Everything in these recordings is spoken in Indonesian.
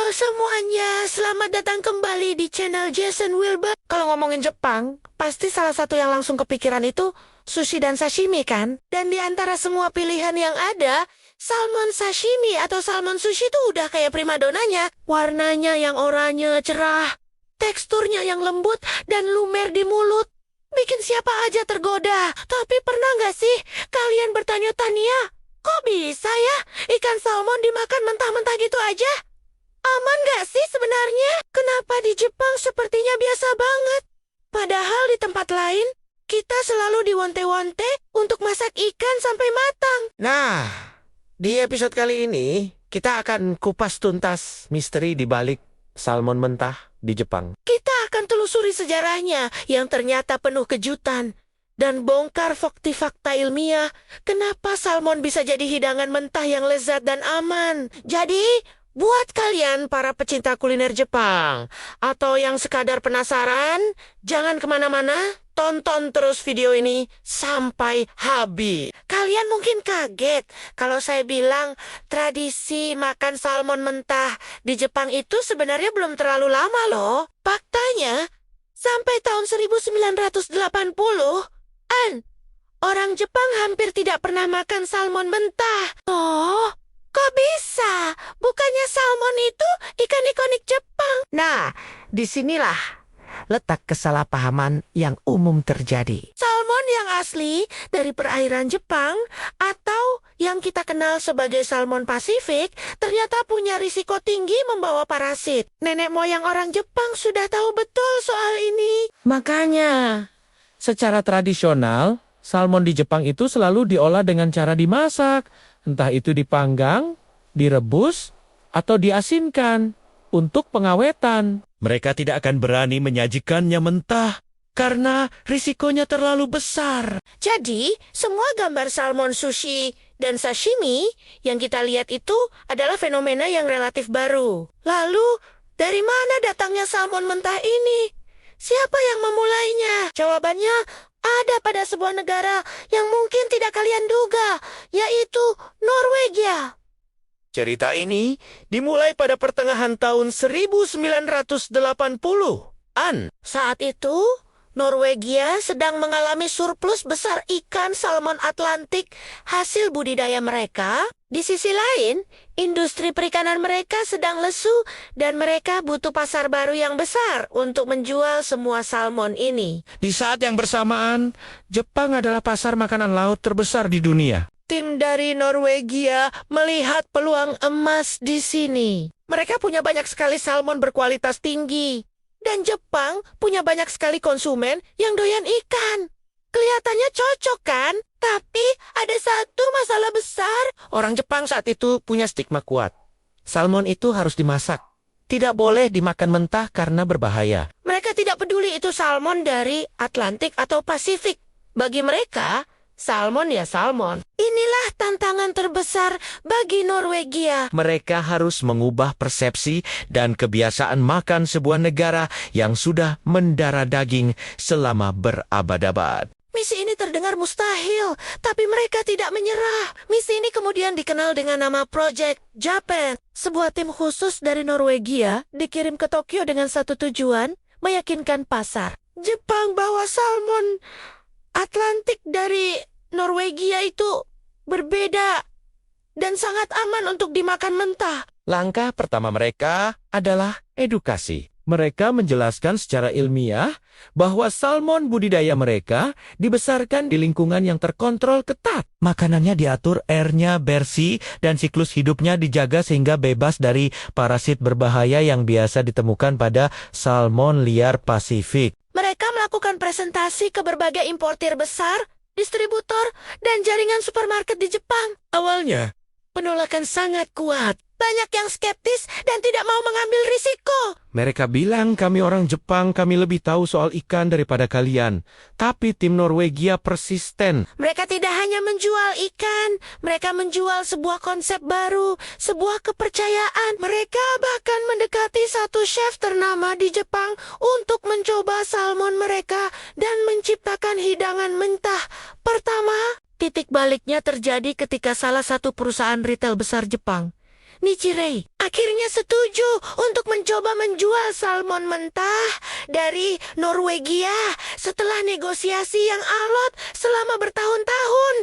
Halo semuanya, selamat datang kembali di channel Jason Wilbur. Kalau ngomongin Jepang, pasti salah satu yang langsung kepikiran itu sushi dan sashimi kan? Dan di antara semua pilihan yang ada, salmon sashimi atau salmon sushi itu udah kayak primadonanya. Warnanya yang oranye cerah, teksturnya yang lembut dan lumer di mulut. Bikin siapa aja tergoda. Tapi pernah nggak sih kalian bertanya-tanya, kok bisa ya ikan salmon dimakan mentah-mentah gitu aja? Aman gak sih sebenarnya? Kenapa di Jepang sepertinya biasa banget? Padahal di tempat lain, kita selalu diwonte-wonte untuk masak ikan sampai matang. Nah, di episode kali ini, kita akan kupas tuntas misteri di balik salmon mentah di Jepang. Kita akan telusuri sejarahnya yang ternyata penuh kejutan. Dan bongkar fakta ilmiah, kenapa salmon bisa jadi hidangan mentah yang lezat dan aman. Jadi, buat kalian para pecinta kuliner Jepang, atau yang sekadar penasaran, jangan kemana-mana, tonton terus video ini sampai habis. Kalian mungkin kaget kalau saya bilang tradisi makan salmon mentah di Jepang itu sebenarnya belum terlalu lama loh. Faktanya, sampai tahun 1980-an, orang Jepang hampir tidak pernah makan salmon mentah. Oh, kok bisa? Bukannya salmon itu ikan ikonik Jepang? Nah, disinilah letak kesalahpahaman yang umum terjadi. Salmon yang asli dari perairan Jepang atau yang kita kenal sebagai salmon Pasifik ternyata punya risiko tinggi membawa parasit. Nenek moyang orang Jepang sudah tahu betul soal ini. Makanya, secara tradisional, salmon di Jepang itu selalu diolah dengan cara dimasak. Entah itu dipanggang, direbus, atau diasinkan untuk pengawetan. Mereka tidak akan berani menyajikannya mentah karena risikonya terlalu besar. Jadi, semua gambar salmon sushi dan sashimi yang kita lihat itu adalah fenomena yang relatif baru. Lalu, dari mana datangnya salmon mentah ini? Siapa yang memulainya? Jawabannya ada pada sebuah negara yang mungkin tidak kalian duga, yaitu Norwegia. Cerita ini dimulai pada pertengahan tahun 1980-an. Saat itu, Norwegia sedang mengalami surplus besar ikan salmon Atlantik hasil budidaya mereka. Di sisi lain, industri perikanan mereka sedang lesu dan mereka butuh pasar baru yang besar untuk menjual semua salmon ini. Di saat yang bersamaan, Jepang adalah pasar makanan laut terbesar di dunia. Tim dari Norwegia melihat peluang emas di sini. Mereka punya banyak sekali salmon berkualitas tinggi. Dan Jepang punya banyak sekali konsumen yang doyan ikan. Kelihatannya cocok kan? Tapi ada satu masalah besar. Orang Jepang saat itu punya stigma kuat. Salmon itu harus dimasak. Tidak boleh dimakan mentah karena berbahaya. Mereka tidak peduli itu salmon dari Atlantik atau Pasifik. Bagi mereka, salmon ya salmon. Inilah tantangan terbesar bagi Norwegia. Mereka harus mengubah persepsi dan kebiasaan makan sebuah negara yang sudah mendarah daging selama berabad-abad. Misi ini terdengar mustahil, tapi mereka tidak menyerah. Misi ini kemudian dikenal dengan nama Project Japan. Sebuah tim khusus dari Norwegia dikirim ke Tokyo dengan satu tujuan, meyakinkan pasar. Jepang bawa salmon Atlantik dari Norwegia itu berbeda dan sangat aman untuk dimakan mentah. Langkah pertama mereka adalah edukasi. Mereka menjelaskan secara ilmiah bahwa salmon budidaya mereka dibesarkan di lingkungan yang terkontrol ketat. Makanannya diatur, airnya bersih, dan siklus hidupnya dijaga sehingga bebas dari parasit berbahaya yang biasa ditemukan pada salmon liar Pasifik. Mereka melakukan presentasi ke berbagai importir besar, distributor, dan jaringan supermarket di Jepang. Awalnya, penolakan sangat kuat. Banyak yang skeptis dan tidak mau mengambil risiko. Mereka bilang, kami orang Jepang, kami lebih tahu soal ikan daripada kalian. Tapi tim Norwegia persisten. Mereka tidak hanya menjual ikan, mereka menjual sebuah konsep baru, sebuah kepercayaan. Mereka bahkan mendekati satu chef ternama di Jepang untuk mencoba salmon mereka dan menciptakan hidangan mentah. Pertama, titik baliknya terjadi ketika salah satu perusahaan retail besar Jepang Nichirei akhirnya setuju untuk mencoba menjual salmon mentah dari Norwegia setelah negosiasi yang alot selama bertahun-tahun.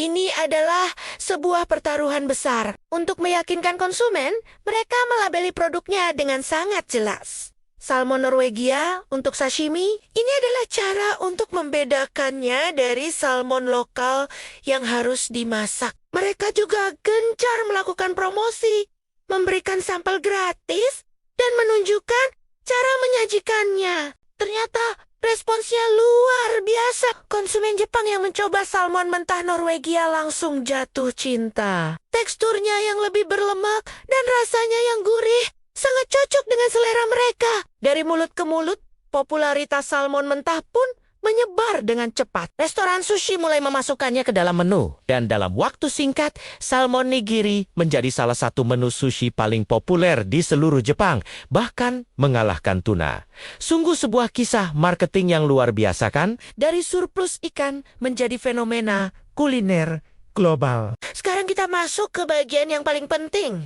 Ini adalah sebuah pertaruhan besar. Untuk meyakinkan konsumen, mereka melabeli produknya dengan sangat jelas. Salmon Norwegia untuk sashimi, ini adalah cara untuk membedakannya dari salmon lokal yang harus dimasak. Mereka juga gencar melakukan promosi, memberikan sampel gratis, dan menunjukkan cara menyajikannya. Ternyata responsnya luar biasa. Konsumen Jepang yang mencoba salmon mentah Norwegia langsung jatuh cinta. Teksturnya yang lebih berlemak dan rasanya yang gurih sangat cocok dengan selera mereka. Dari mulut ke mulut, popularitas salmon mentah pun menyebar dengan cepat. Restoran sushi mulai memasukkannya ke dalam menu. Dan dalam waktu singkat, salmon nigiri menjadi salah satu menu sushi paling populer di seluruh Jepang, bahkan mengalahkan tuna. Sungguh sebuah kisah marketing yang luar biasa kan? Dari surplus ikan menjadi fenomena kuliner global. Sekarang kita masuk ke bagian yang paling penting.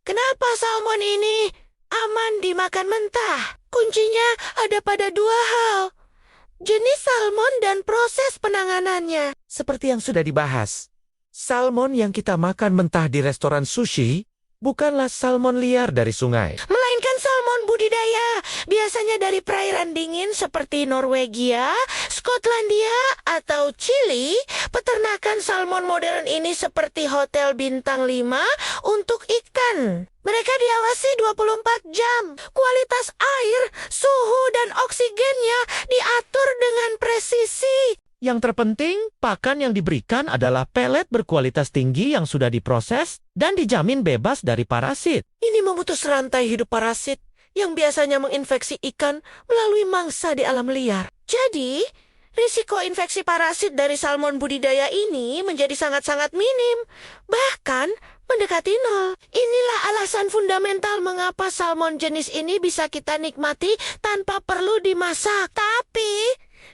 Kenapa salmon ini aman dimakan mentah? Kuncinya ada pada dua hal. Jenis salmon dan proses penanganannya. Seperti yang sudah dibahas, salmon yang kita makan mentah di restoran sushi bukanlah salmon liar dari sungai. Melainkan salmon budidaya, biasanya dari perairan dingin seperti Norwegia, Skotlandia, atau Chili. Peternakan salmon modern ini seperti hotel bintang 5 untuk ikan. Mereka diawasi 24 jam. Kualitas air, suhu, dan oksigennya diatur dengan presisi. Yang terpenting, pakan yang diberikan adalah pelet berkualitas tinggi yang sudah diproses dan dijamin bebas dari parasit. Ini memutus rantai hidup parasit yang biasanya menginfeksi ikan melalui mangsa di alam liar. Jadi, risiko infeksi parasit dari salmon budidaya ini menjadi sangat-sangat minim, bahkan mendekati nol. Inilah alasan fundamental mengapa salmon jenis ini bisa kita nikmati tanpa perlu dimasak. Tapi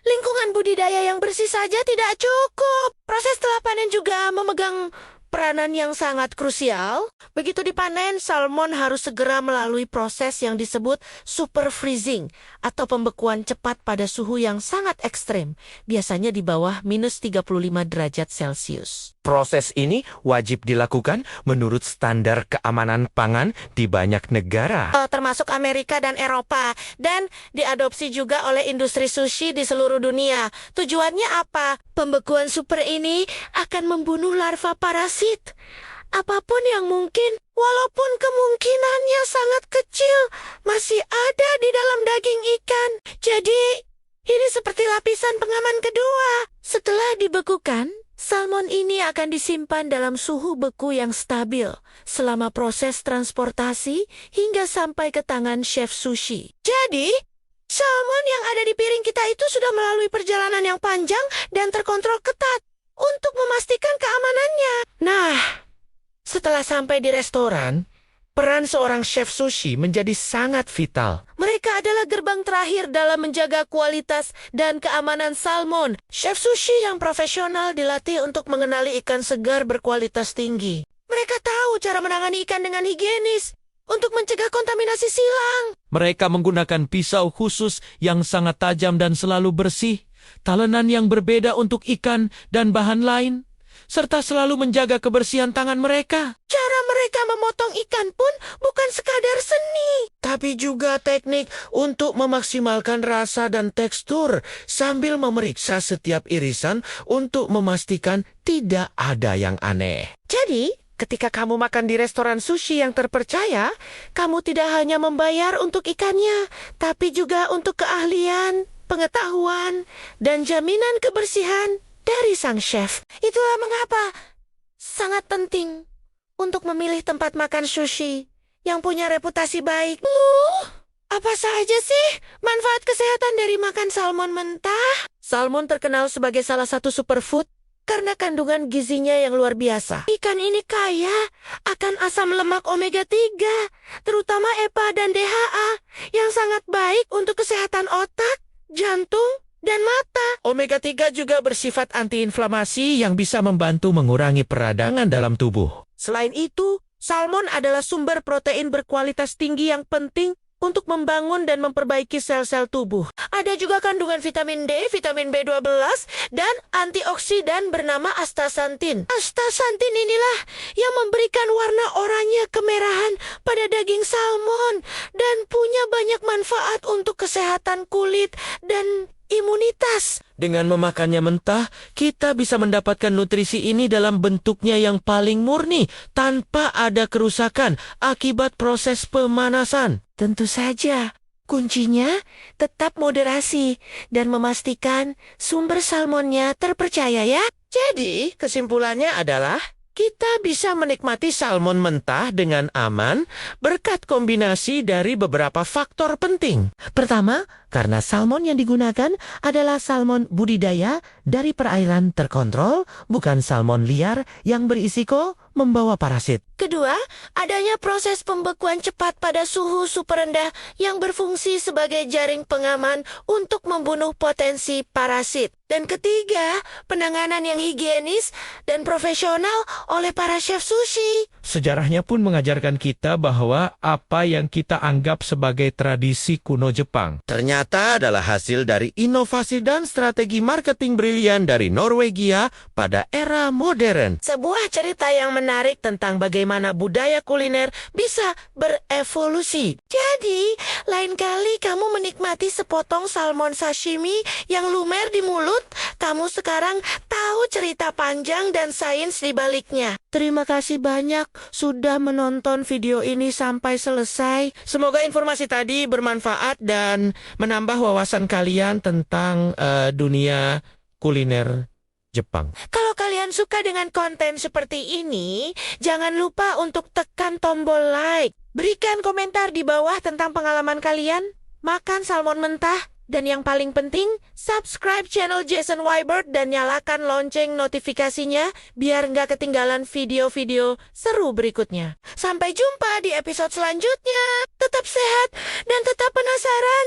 lingkungan budidaya yang bersih saja tidak cukup. Proses setelah panen juga memegang peranan yang sangat krusial. Begitu dipanen, salmon harus segera melalui proses yang disebut super freezing atau pembekuan cepat pada suhu yang sangat ekstrim, biasanya di bawah minus 35 derajat Celcius. Proses ini wajib dilakukan menurut standar keamanan pangan di banyak negara. Termasuk Amerika dan Eropa, dan diadopsi juga oleh industri sushi di seluruh dunia. Tujuannya apa? Pembekuan super ini akan membunuh larva parasit. Apapun yang mungkin, walaupun kemungkinannya sangat kecil, masih ada di dalam daging ikan. Jadi, ini seperti lapisan pengaman kedua. Setelah dibekukan, salmon ini akan disimpan dalam suhu beku yang stabil selama proses transportasi hingga sampai ke tangan chef sushi. Jadi, salmon yang ada di piring kita itu sudah melalui perjalanan yang panjang dan terkontrol ketat untuk memastikan keamanannya. Nah, Setelah sampai di restoran, peran seorang chef sushi menjadi sangat vital. mereka adalah gerbang terakhir dalam menjaga kualitas dan keamanan salmon. Chef sushi yang profesional dilatih untuk mengenali ikan segar berkualitas tinggi. Mereka tahu cara menangani ikan dengan higienis untuk mencegah kontaminasi silang. Mereka menggunakan pisau khusus yang sangat tajam dan selalu bersih, talenan yang berbeda untuk ikan dan bahan lain, serta selalu menjaga kebersihan tangan mereka. Cara mereka memotong ikan pun bukan sekadar seni, Tapi juga teknik untuk memaksimalkan rasa dan tekstur sambil memeriksa setiap irisan untuk memastikan tidak ada yang aneh. Jadi, ketika kamu makan di restoran sushi yang terpercaya, kamu tidak hanya membayar untuk ikannya, tapi juga untuk keahlian, pengetahuan, dan jaminan kebersihan dari sang chef. Itulah mengapa sangat penting untuk memilih tempat makan sushi yang punya reputasi baik. Apa saja sih manfaat kesehatan dari makan salmon mentah? Salmon terkenal sebagai salah satu superfood karena kandungan gizinya yang luar biasa. Ikan ini kaya akan asam lemak omega 3, terutama EPA dan DHA, yang sangat baik untuk kesehatan otak, jantung, dan mata. Omega 3 juga bersifat antiinflamasi yang bisa membantu mengurangi peradangan dalam tubuh. Selain itu, Salmon adalah sumber protein berkualitas tinggi yang penting untuk membangun dan memperbaiki sel-sel tubuh. Ada juga kandungan vitamin D, vitamin B12, dan antioksidan bernama astaxanthin. Astaxanthin inilah yang memberikan warna oranye kemerahan pada daging salmon dan punya banyak manfaat untuk kesehatan kulit dan imunitas. Dengan memakannya mentah, kita bisa mendapatkan nutrisi ini dalam bentuknya yang paling murni, tanpa ada kerusakan akibat proses pemanasan. Tentu saja, kuncinya tetap moderasi dan memastikan sumber salmonnya terpercaya ya. Jadi, kesimpulannya adalah kita bisa menikmati salmon mentah dengan aman berkat kombinasi dari beberapa faktor penting. Pertama, karena salmon yang digunakan adalah salmon budidaya dari perairan terkontrol, bukan salmon liar yang berisiko membawa parasit. Kedua, adanya proses pembekuan cepat pada suhu super rendah yang berfungsi sebagai jaring pengaman untuk membunuh potensi parasit. Dan ketiga, penanganan yang higienis dan profesional oleh para chef sushi. Sejarahnya pun mengajarkan kita bahwa apa yang kita anggap sebagai tradisi kuno Jepang Ternyata adalah hasil dari inovasi dan strategi marketing brilian dari Norwegia pada era modern. Sebuah cerita yang menarik tentang bagaimana budaya kuliner bisa berevolusi. Jadi, lain kali kamu menikmati sepotong salmon sashimi yang lumer di mulut, kamu sekarang tahu cerita panjang dan sains di baliknya. Terima kasih banyak sudah menonton video ini sampai selesai. Semoga informasi tadi bermanfaat dan menambah wawasan kalian tentang dunia kuliner Jepang. Kalau kalian suka dengan konten seperti ini, jangan lupa untuk tekan tombol like. Berikan komentar di bawah tentang pengalaman kalian makan salmon mentah. Dan yang paling penting, subscribe channel Jason Wybird dan nyalakan lonceng notifikasinya biar nggak ketinggalan video-video seru berikutnya. Sampai jumpa di episode selanjutnya. Tetap sehat dan tetap penasaran.